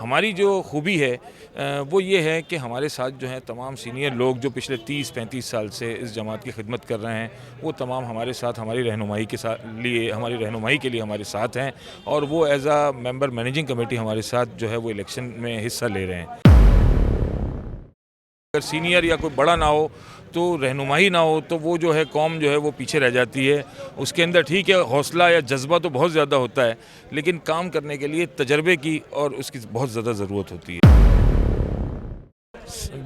ہماری جو خوبی ہے وہ یہ ہے کہ ہمارے ساتھ جو ہیں تمام سینئر لوگ جو پچھلے 30-35 سال سے اس جماعت کی خدمت کر رہے ہیں، وہ تمام ہمارے ساتھ ہماری رہنمائی کے لیے ہمارے ساتھ ہیں، اور وہ as a member managing committee ہمارے ساتھ جو ہے وہ الیکشن میں حصہ لے رہے ہیں۔ اگر سینئر یا کوئی بڑا نہ ہو تو رہنمائی نہ ہو تو وہ جو ہے قوم جو ہے وہ پیچھے رہ جاتی ہے۔ اس کے اندر ٹھیک ہے حوصلہ یا جذبہ تو بہت زیادہ ہوتا ہے، لیکن کام کرنے کے لیے تجربے کی اور اس کی بہت زیادہ ضرورت ہوتی ہے۔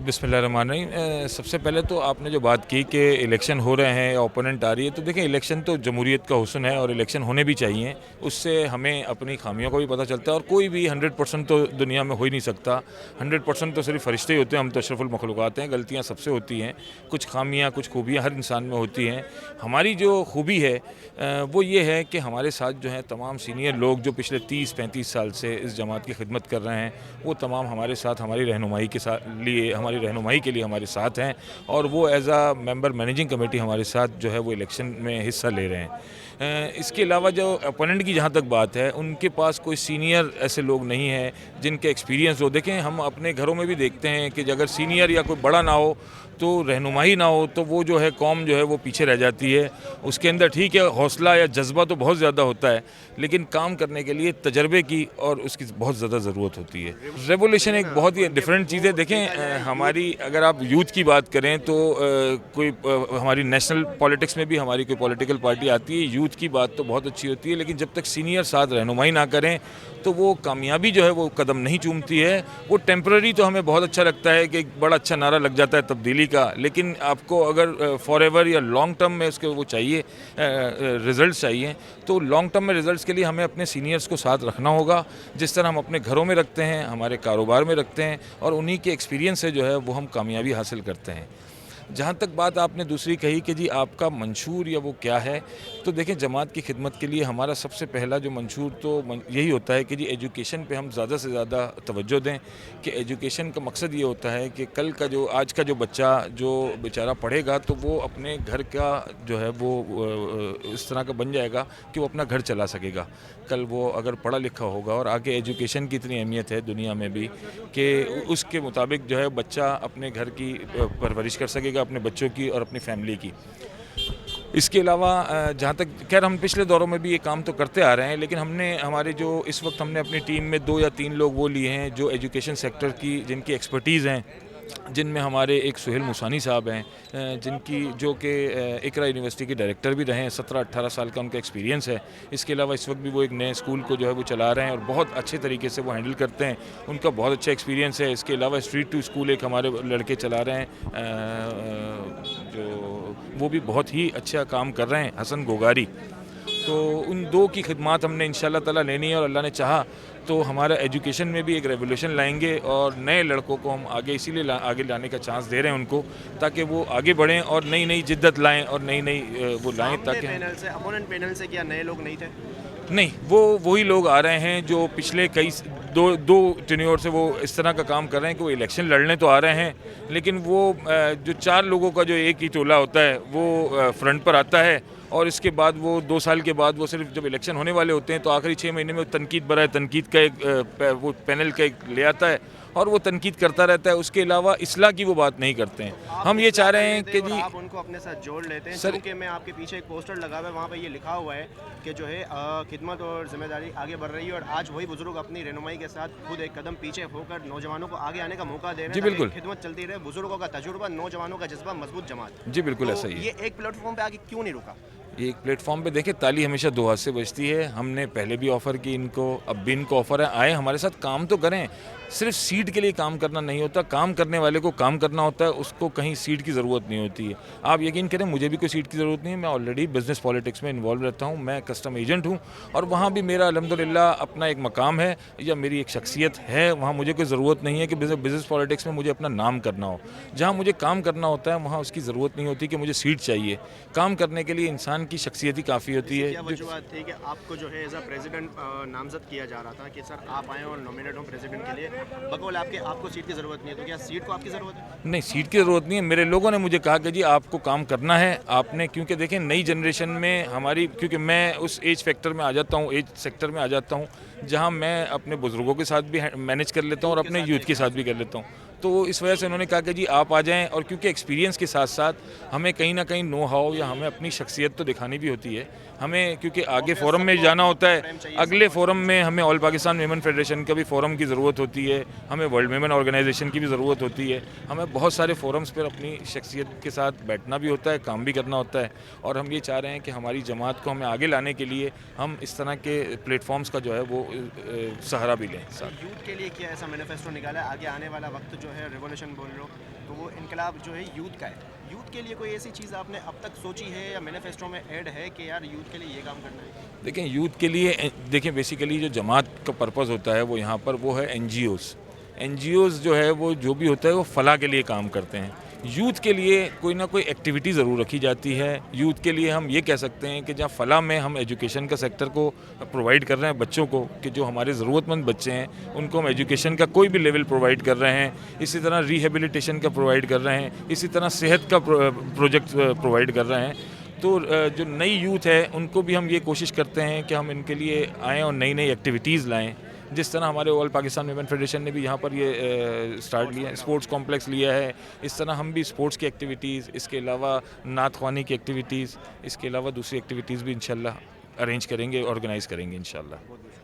بسم اللہ الرحمن الرحیم۔ سب سے پہلے تو آپ نے جو بات کی کہ الیکشن ہو رہے ہیں یا اوپوننٹ آ رہی ہے، تو دیکھیں الیکشن تو جمہوریت کا حسن ہے اور الیکشن ہونے بھی چاہیے۔ اس سے ہمیں اپنی خامیوں کا بھی پتہ چلتا ہے، اور کوئی بھی 100% تو دنیا میں ہو ہی نہیں سکتا۔ 100% تو صرف فرشتے ہی ہوتے ہیں، ہم تو اشرف المخلوقات ہیں، غلطیاں سب سے ہوتی ہیں، کچھ خامیاں کچھ خوبیاں ہر انسان میں ہوتی ہیں۔ ہماری جو خوبی ہے وہ یہ ہے کہ ہمارے ساتھ جو ہیں تمام سینئر لوگ جو پچھلے 30-35 سال سے اس جماعت کی خدمت کر رہے ہیں، وہ تمام ہمارے ساتھ ہماری رہنمائی کے لیے ہمارے ساتھ ہیں، اور وہ as a member managing committee ہمارے ساتھ جو ہے وہ الیکشن میں حصہ لے رہے ہیں۔ اس کے علاوہ جو اپوننٹ کی جہاں تک بات ہے، ان کے پاس کوئی سینئر ایسے لوگ نہیں ہیں جن کے ایکسپیرینس ہو۔ دیکھیں ہم اپنے گھروں میں بھی دیکھتے ہیں کہ اگر سینئر یا کوئی بڑا نہ ہو تو رہنمائی نہ ہو تو وہ جو ہے قوم جو ہے وہ پیچھے رہ جاتی ہے۔ اس کے اندر ٹھیک ہے حوصلہ یا جذبہ تو بہت زیادہ ہوتا ہے، لیکن کام کرنے کے لیے تجربے کی اور اس کی بہت زیادہ ضرورت ہوتی ہے۔ ریولیوشن ایک بہت ہی ڈیفرنٹ چیز ہے۔ دیکھیں ہماری اگر آپ یوتھ کی بات کریں تو کوئی ہماری نیشنل پولیٹکس میں بھی ہماری کوئی پولیٹیکل پارٹی آتی ہے، یوتھ کی بات تو بہت اچھی ہوتی ہے، لیکن جب تک سینئر ساتھ رہنمائی نہ کریں تو وہ کامیابی جو ہے وہ قدم نہیں چومتی ہے۔ وہ ٹیمپرری تو ہمیں بہت اچھا لگتا ہے کہ ایک بڑا اچھا نعرہ لگ جاتا ہے تبدیلی کا، لیکن آپ کو اگر فار ایور یا لانگ ٹرم میں اس کے وہ چاہیے ریزلٹس چاہیے، تو لانگ ٹرم میں ریزلٹس کے لیے ہمیں اپنے سینئرز کو ساتھ رکھنا ہوگا، جس طرح ہم اپنے گھروں میں رکھتے ہیں، ہمارے کاروبار میں رکھتے ہیں، اور انہی کے ایکسپیرینس سے جو ہے وہ ہم کامیابی حاصل کرتے ہیں۔ جہاں تک بات آپ نے دوسری کہی کہ جی آپ کا منشور یا وہ کیا ہے، تو دیکھیں جماعت کی خدمت کے لیے ہمارا سب سے پہلا جو منشور تو یہی ہوتا ہے کہ جی ایجوکیشن پہ ہم زیادہ سے زیادہ توجہ دیں، کہ ایجوکیشن کا مقصد یہ ہوتا ہے کہ کل کا جو آج کا جو بچہ جو بیچارہ پڑھے گا تو وہ اپنے گھر کا جو ہے وہ اس طرح کا بن جائے گا کہ وہ اپنا گھر چلا سکے گا۔ کل وہ اگر پڑھا لکھا ہوگا، اور آگے ایجوکیشن کی اتنی اہمیت ہے دنیا میں بھی کہ اس کے مطابق جو ہے بچہ اپنے گھر کی پرورش کر سکے گا، اپنے بچوں کی اور اپنی فیملی کی۔ اس کے علاوہ جہاں تک خیر ہم پچھلے دوروں میں بھی یہ کام تو کرتے آ رہے ہیں، لیکن ہم نے اس وقت ہم نے اپنی ٹیم میں 2 یا 3 لوگ وہ لیے ہیں جو ایجوکیشن سیکٹر کی جن کی ایکسپرٹیز ہیں، جن میں ہمارے ایک سہیل موسانی صاحب ہیں، جو کہ اقرا یونیورسٹی کے ڈائریکٹر بھی رہے ہیں، 17-18 سال کا ان کا ایکسپیرینس ہے۔ اس کے علاوہ اس وقت بھی وہ ایک نئے اسکول کو جو ہے وہ چلا رہے ہیں اور بہت اچھے طریقے سے وہ ہینڈل کرتے ہیں، ان کا بہت اچھا ایکسپیرینس ہے۔ اس کے علاوہ اسٹریٹ ٹو اسکول ایک ہمارے لڑکے چلا رہے ہیں، جو وہ بھی بہت ہی اچھا کام کر رہے ہیں، حسن گوگاری۔ تو ان 2 کی خدمات ہم نے انشاءاللہ تعالیٰ لینی ہے، اور اللہ نے چاہا تو ہمارا ایجوکیشن میں بھی ایک ریولیوشن لائیں گے، اور نئے لڑکوں کو ہم اسی لیے آگے لانے کا چانس دے رہے ہیں ان کو، تاکہ وہ آگے بڑھیں اور نئی جدت لائیں اور نئی وہ لائیں، تاکہ اپوننٹ پینل سے کیا نئے لوگ نہیں تھے؟ نہیں، وہی لوگ آ رہے ہیں جو پچھلے دو ٹینیور سے وہ اس طرح کا کام کر رہے ہیں کہ وہ الیکشن لڑنے تو آ رہے ہیں، لیکن وہ جو 4 لوگوں کا جو ایک ہی ٹولہ ہوتا ہے وہ فرنٹ پر آتا ہے، اور اس کے بعد وہ 2 سال کے بعد وہ صرف جب الیکشن ہونے والے ہوتے ہیں تو آخری 6 مہینے میں تنقید برائے تنقید کا ایک وہ پینل کا ایک لے آتا ہے، اور وہ تنقید کرتا رہتا ہے۔ اس کے علاوہ اصلاح کی وہ بات نہیں کرتے ہیں۔ ہم یہ چاہ رہے ہیں کہ جی آپ ان کو اپنے ساتھ جوڑ لیتے ہیں، کیونکہ میں آپ کے پیچھے ایک پوسٹر لگا ہوا ہے، وہاں پہ یہ لکھا ہوا ہے کہ جو ہے خدمت اور ذمہ داری آگے بڑھ رہی ہے، اور آج وہی بزرگ اپنی رہنمائی کے ساتھ خود ایک قدم پیچھے ہو کر نوجوانوں کو آگے آنے کا موقع دے رہے ہیں۔ جی بالکل، خدمت چلتی رہے، بزرگوں کا تجربہ، نوجوانوں کا جذبہ، مضبوط جماعت۔ جی بالکل ایسا ہی ہے۔ یہ ایک پلیٹ فارم پہ آگے کیوں نہیں رکا؟ ایک پلیٹ فارم پہ دیکھیں تالی ہمیشہ 2 ہاتھ سے بجتی ہے۔ ہم نے پہلے بھی آفر کی ان کو، اب بھی ان کو آفر ہے، آئیں ہمارے ساتھ کام تو کریں۔ صرف سیٹ کے لیے کام کرنا نہیں ہوتا، کام کرنے والے کو کام کرنا ہوتا ہے، اس کو کہیں سیٹ کی ضرورت نہیں ہوتی ہے۔ آپ یقین کریں مجھے بھی کوئی سیٹ کی ضرورت نہیں ہے، میں آلریڈی بزنس پالیٹکس میں انوالو رہتا ہوں، میں کسٹم ایجنٹ ہوں، اور وہاں بھی میرا الحمدللہ اپنا ایک مقام ہے یا میری ایک شخصیت ہے، وہاں مجھے کوئی ضرورت نہیں ہے کہ بزنس پالیٹکس میں مجھے اپنا نام کرنا ہو۔ جہاں مجھے کام کرنا ہوتا ہے وہاں اس کی ضرورت نہیں ہوتی کہ مجھے سیٹ چاہیے۔ کام کرنے کے لیے انسان کی شخصیت ہی کافی ہوتی ہے۔ کیا وجوہات تھی کہ آپ کو جو ہے ایز اے پریزیڈنٹ نامزد کیا جا رہا تھا کہ سر آپ آئیں اور نومینیٹ ہوں پریزیڈنٹ کے لیے، بقول آپ کو سیٹ کی ضرورت نہیں ہے، تو کیا سیٹ کو آپ کی ضرورت ہے؟ نہیں، سیٹ کی ضرورت نہیں ہے۔ میرے لوگوں نے مجھے کہا کہ جی آپ کو کام کرنا ہے، آپ نے، کیونکہ دیکھیں نئی جنریشن میں ہماری، کیونکہ میں اس ایج سیکٹر میں آ جاتا ہوں جہاں میں اپنے بزرگوں کے ساتھ بھی مینیج کر لیتا ہوں اور اپنے یوتھ کے ساتھ بھی کر لیتا ہوں. تو اس وجہ سے انہوں نے کہا کہ جی آپ آ جائیں, اور کیونکہ ایکسپیرینس کے ساتھ ساتھ ہمیں کہیں نہ کہیں نو ہاؤ یا ہمیں اپنی شخصیت تو دکھانی بھی ہوتی ہے ہمیں, کیونکہ آگے فورم میں جانا ہوتا ہے. اگلے فورم میں ہمیں آل پاکستان ویمن فیڈریشن کا بھی فورم کی ضرورت ہوتی ہے, ہمیں ورلڈ ویمن آرگنائزیشن کی بھی ضرورت ہوتی ہے, ہمیں بہت سارے فورمز پر اپنی شخصیت کے ساتھ بیٹھنا بھی ہوتا ہے, کام بھی کرنا ہوتا ہے. اور ہم یہ چاہ رہے ہیں کہ ہماری جماعت کو ہمیں آگے لانے کے لیے ہم اس طرح کے پلیٹ فارمز کا جو ہے وہ سہارا بھی لیں. یوتھ کے لیے کیا ایسا مینیفیسٹو نکالا ہے آگے آنے والا وقت جو ہے ریولیوشن بول رہے ہو تو وہ انقلاب جو ہے یوتھ کا ہے, یوتھ کے لیے کوئی ایسی چیز آپ نے اب تک سوچی ہے یا مینیفیسٹو میں ایڈ ہے کہ یار یوتھ کے لیے یہ کام کرنا ہے؟ دیکھیں یوتھ کے لیے, دیکھیں بیسیکلی جو جماعت کا پرپز ہوتا ہے وہ یہاں پر وہ ہے این جی اوز جو ہے وہ جو بھی ہوتا ہے وہ فلاح کے لیے کام کرتے ہیں. یوتھ کے لیے کوئی نہ کوئی ایکٹیویٹی ضرور رکھی جاتی ہے. یوتھ کے لیے ہم یہ کہہ سکتے ہیں کہ جہاں فلاح میں ہم ایجوکیشن کا سیکٹر کو پرووائڈ کر رہے ہیں بچوں کو, کہ جو ہمارے ضرورت مند بچے ہیں ان کو ہم ایجوکیشن کا کوئی بھی لیول پرووائڈ کر رہے ہیں, اسی طرح ریہیبلیٹیشن کا پرووائڈ کر رہے ہیں, اسی طرح صحت کا پروجیکٹ پرووائڈ کر رہے ہیں. تو جو نئی یوتھ ہے ان کو بھی ہم یہ کوشش کرتے ہیں کہ ہم ان کے لیے آئیں اور نئی نئی ایکٹیویٹیز لائیں. جس طرح ہمارے آل پاکستان ویمن فیڈریشن نے بھی یہاں پر یہ اسٹارٹ لیا ہے, اسپورٹس کمپلیکس لیا ہے, اس طرح ہم بھی اسپورٹس کی ایکٹیویٹیز, اس کے علاوہ نعت خوانی کی ایکٹیویٹیز, اس کے علاوہ دوسری ایکٹیویٹیز بھی انشاءاللہ ارینج کریں گے, آرگنائز کریں گے انشاءاللہ.